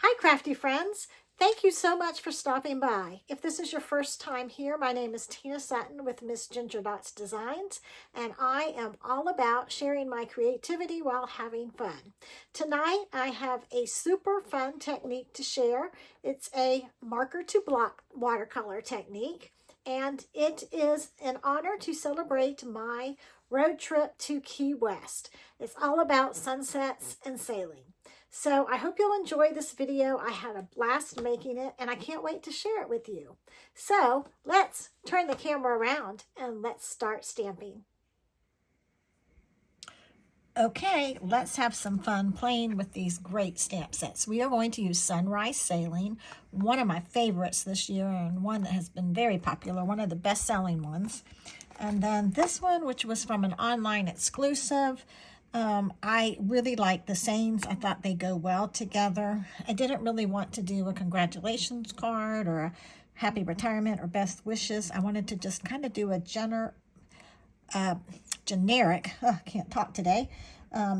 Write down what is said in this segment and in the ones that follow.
Hi, crafty friends. Thank you so much for stopping by. If this is your first time here, my name is Tina Sutton with Missgingerdots Designs, and I am all about sharing my creativity while having fun. Tonight, I have a super fun technique to share. It's a marker to block watercolor technique, and it is an honor to celebrate my road trip to Key West. It's all about sunsets and sailing. So I hope you'll enjoy this video. I had a blast making it and I can't wait to share it with you. So let's turn the camera around and let's start stamping. Okay, let's have some fun playing with these great stamp sets. We are going to use Sunrise Sailing, one of my favorites this year and one that has been very popular, one of the best-selling ones. And then this one, which was from an online exclusive. I really like the sayings. I thought they go well together. I didn't really want to do a congratulations card or a happy retirement or best wishes. I wanted to just kind of do a generic, can't talk today,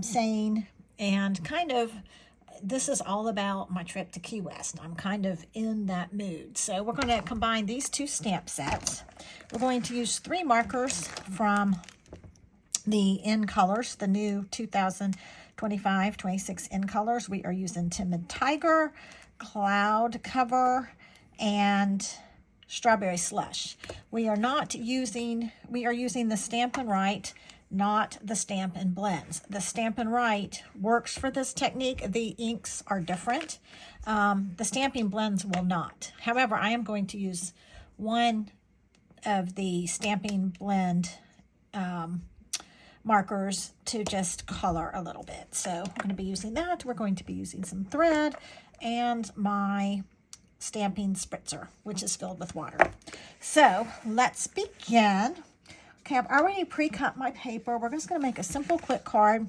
saying, and kind of, this is all about my trip to Key West. I'm kind of in that mood. So we're going to combine these two stamp sets. We're going to use 3 markers from the in colors, the new 2025-26 in colors. We are using Timid Tiger, Cloud Cover, and Strawberry Slush. We are using the Stampin Write, not the Stampin Blends. The Stampin Write works for this technique. The inks are different. The Stampin Blends will not. However, I am going to use one of the Stampin Blend markers to just color a little bit. So I'm going to be using that. We're going to be using some thread and my stamping spritzer, which is filled with water. So let's begin. Okay, I've already pre-cut my paper. We're just going to make a simple quick card.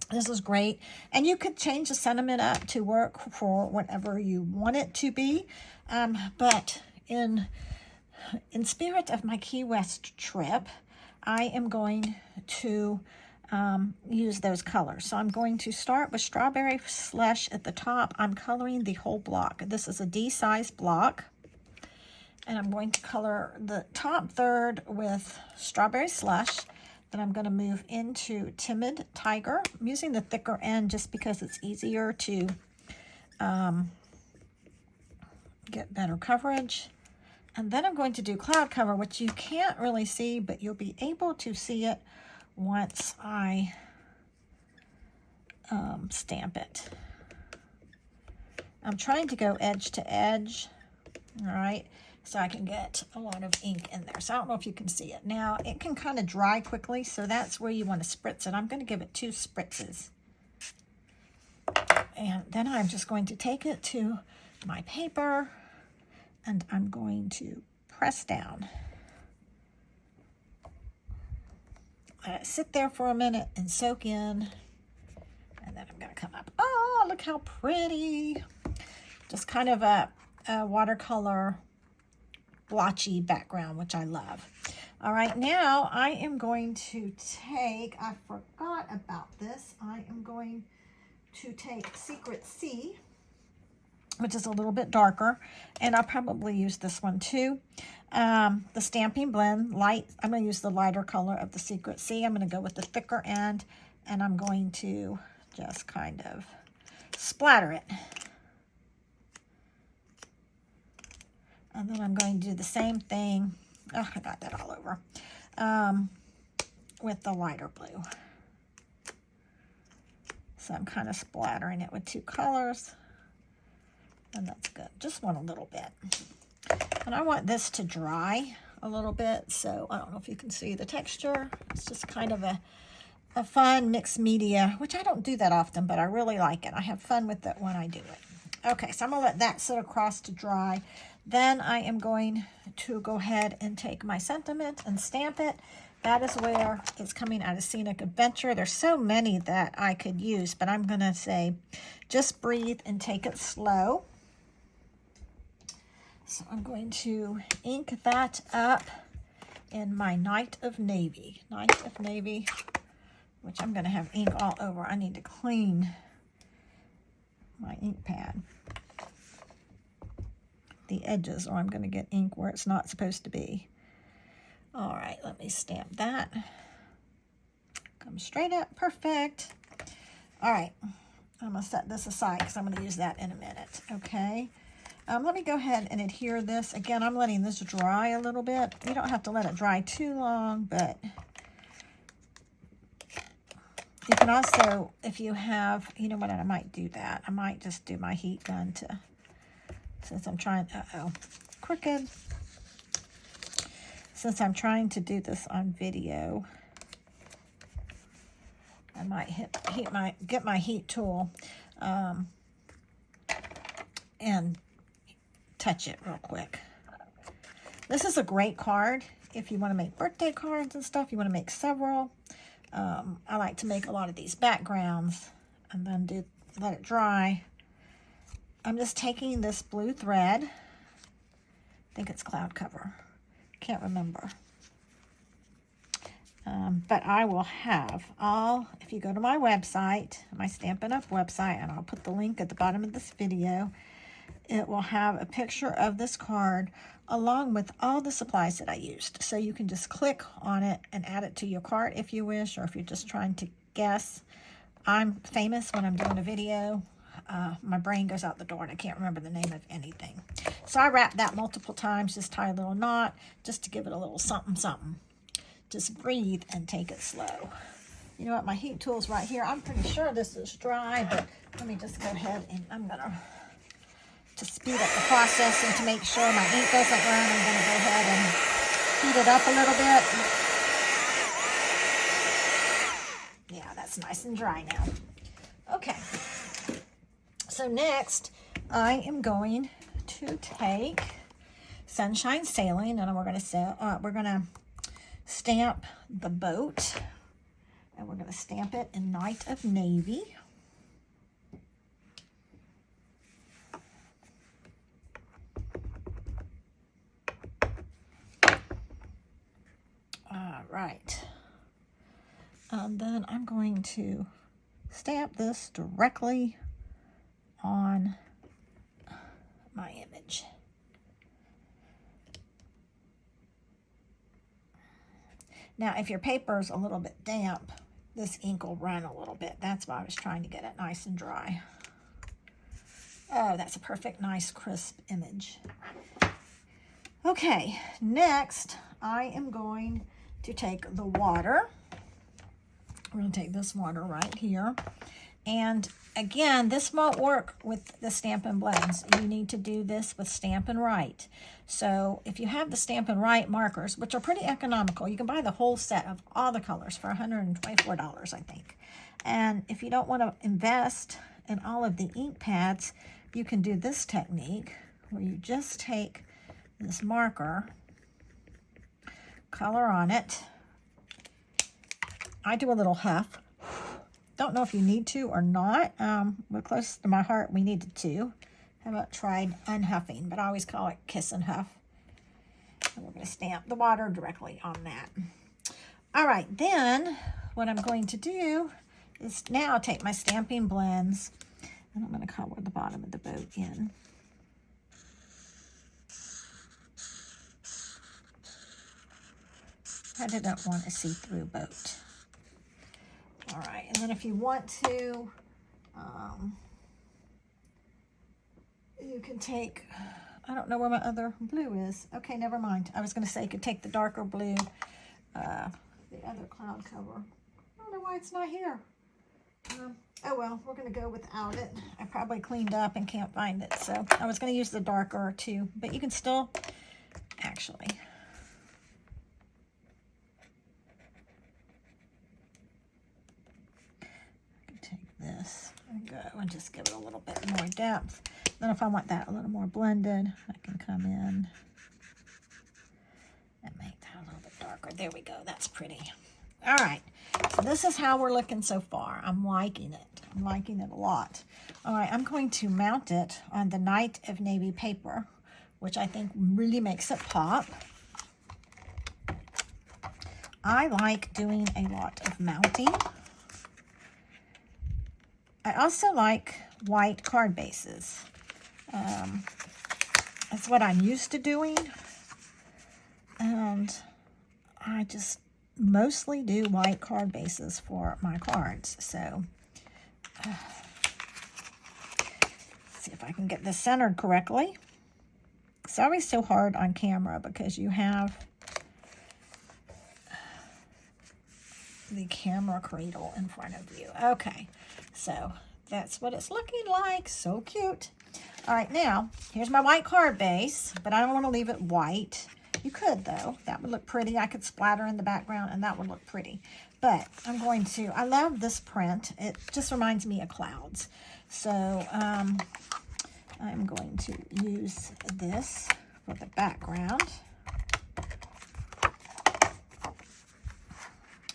This is great. And you could change the sentiment up to work for whatever you want it to be. But in spirit of my Key West trip, I am going to use those colors. So I'm going to start with Strawberry Slush at the top. I'm coloring the whole block. This is a D-size block. And I'm going to color the top third with Strawberry Slush. Then I'm going to move into Timid Tiger. I'm using the thicker end just because it's easier to get better coverage. And then I'm going to do Cloud Cover, which you can't really see, but you'll be able to see it once I stamp it. I'm trying to go edge to edge, all right, so I can get a lot of ink in there. So I don't know if you can see it. Now, it can kind of dry quickly, so that's where you want to spritz it. I'm going to give it 2 spritzes. And then I'm just going to take it to my paper, and I'm going to press down. Let it sit there for a minute and soak in. And then I'm going to come up. Oh, look how pretty. Just kind of a watercolor blotchy background, which I love. All right, now I am going to take, I forgot about this. I am going to take Secret Sea, which is a little bit darker, and I'll probably use this one too. The Stampin Blend light, I'm going to use the lighter color of the Secret Sea. I'm going to go with the thicker end, and I'm going to just kind of splatter it. And then I'm going to do the same thing. Oh, I got that all over. With the lighter blue. So I'm kind of splattering it with 2 colors. And that's good. Just want a little bit. And I want this to dry a little bit. So I don't know if you can see the texture. It's just kind of a fun mixed media, which I don't do that often, but I really like it. I have fun with it when I do it. Okay, so I'm going to let that sit across to dry. Then I am going to go ahead and take my sentiment and stamp it. That is where it's coming out of Scenic Adventure. There's so many that I could use, but I'm going to say just breathe and take it slow. So I'm going to ink that up in my Night of Navy. Night of Navy, which I'm going to have ink all over. I need to clean my ink pad. The edges, or I'm going to get ink where it's not supposed to be. All right, let me stamp that. Come straight up, perfect. All right, I'm going to set this aside because I'm going to use that in a minute, okay? Let me go ahead and adhere this. Again, I'm letting this dry a little bit. You don't have to let it dry too long, but you can also, if you have, you know what, I might do that. I might just do my heat gun to, since I'm trying, crooked. Since I'm trying to do this on video, I might get my heat tool and touch it real quick. This is a great card if you want to make birthday cards and stuff. You want to make several. I like to make a lot of these backgrounds and then let it dry. I'm just taking this blue thread. I think it's cloud cover. Can't remember. But I will have if you go to my website, my Stampin' Up website, and I'll put the link at the bottom of this video, it will have a picture of this card along with all the supplies that I used. So you can just click on it and add it to your cart if you wish, or if you're just trying to guess. I'm famous when I'm doing a video. My brain goes out the door and I can't remember the name of anything. So I wrap that multiple times, just tie a little knot, just to give it a little something, something. Just breathe and take it slow. You know what, my heat tool's right here. I'm pretty sure this is dry, but let me just go ahead and I'm gonna, to speed up the process and to make sure my ink doesn't run, I'm gonna go ahead and heat it up a little bit. Yeah, that's nice and dry now. Okay. So next, I am going to take Sunshine Sailing, and we're going to stamp the boat, and we're going to stamp it in Night of Navy. All right, and then I'm going to stamp this directly on my image. Now, if your paper is a little bit damp, this ink will run a little bit. That's why I was trying to get it nice and dry. Oh, that's a perfect, nice, crisp image. Okay, next, I am going to take the water. We're going to take this water right here. And again, this won't work with the Stampin' Blends. You need to do this with Stampin' Write. So if you have the Stampin' Write markers, which are pretty economical, you can buy the whole set of all the colors for $124, I think. And if you don't want to invest in all of the ink pads, you can do this technique where you just take this marker, color on it. I do a little huff. Don't know if you need to or not. We're close to my heart, we needed to. How about tried unhuffing, but I always call it kiss and huff. And we're going to stamp the water directly on that. All right, then what I'm going to do is now take my Stampin' Blends, and I'm going to color the bottom of the boat in. I didn't want a see-through boat. All right, and then if you want to, you can take, I don't know where my other blue is. Okay, never mind. I was going to say you could take the darker blue, the other cloud cover. I don't know why it's not here. Oh well, we're going to go without it. I probably cleaned up and can't find it. So I was going to use the darker too, but you can still, actually. This and go and just give it a little bit more depth. Then if I want that a little more blended, I can come in and make that a little bit darker. There we go. That's pretty. All right. So this is how we're looking so far. I'm liking it. I'm liking it a lot. All right. I'm going to mount it on the Night of Navy paper, which I think really makes it pop. I like doing a lot of mounting. I also like white card bases. That's what I'm used to doing. And I just mostly do white card bases for my cards. So, let's see if I can get this centered correctly. It's always so hard on camera because you have the camera cradle in front of you. Okay, so that's what it's looking like. So cute. All right, now, here's my white card base, but I don't want to leave it white. You could, though. That would look pretty. I could splatter in the background, and that would look pretty. But I'm going to, I love this print. It just reminds me of clouds. So I'm going to use this for the background.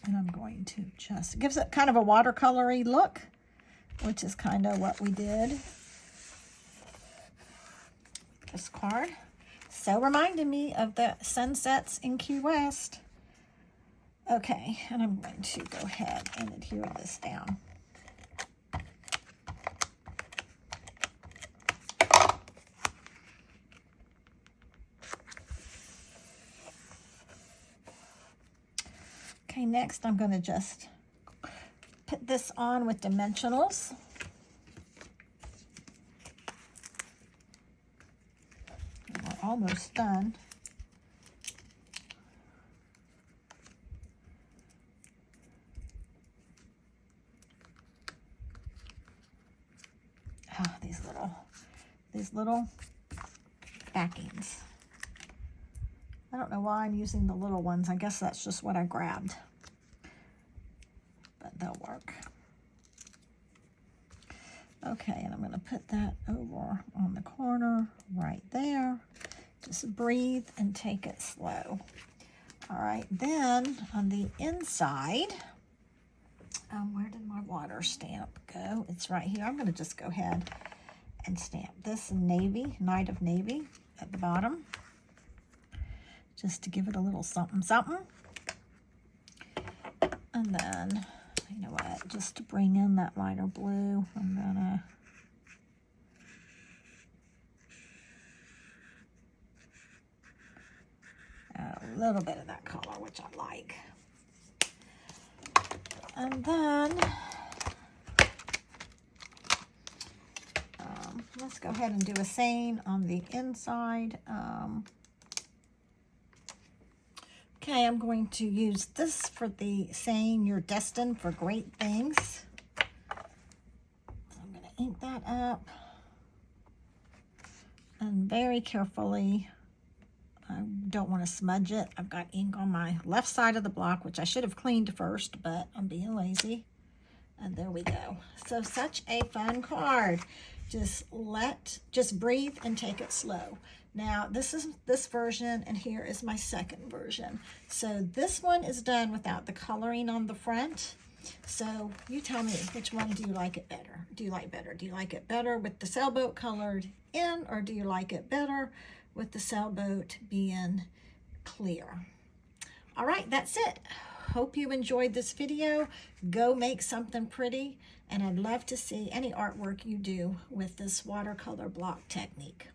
And I'm going to just, it gives it kind of a watercolory look, which is kind of what we did. This card. So reminded me of the sunsets in Key West. Okay, and I'm going to go ahead and adhere this down. Okay, next I'm going to just put this on with dimensionals. We're almost done. Oh, these little backings. I don't know why I'm using the little ones. I guess that's just what I grabbed. But they'll work. Okay, and I'm going to put that over on the corner right there. Just breathe and take it slow. All right, then on the inside, where did my water stamp go? It's right here. I'm going to just go ahead and stamp this in navy, Night of Navy at the bottom, just to give it a little something, something. And then, you know what, just to bring in that lighter blue, I'm gonna add a little bit of that color, which I like. And then, let's go ahead and do a saying on the inside. Okay, I'm going to use this for the saying, you're destined for great things. I'm going to ink that up. And very carefully, I don't want to smudge it. I've got ink on my left side of the block, which I should have cleaned first, but I'm being lazy. And there we go. So such a fun card. Just breathe and take it slow. Now, this is this version, and here is my second version. So this one is done without the coloring on the front. So you tell me, which one do you like it better? Do you like it better with the sailboat colored in, or do you like it better with the sailboat being clear? All right, that's it. Hope you enjoyed this video. Go make something pretty, and I'd love to see any artwork you do with this watercolor block technique.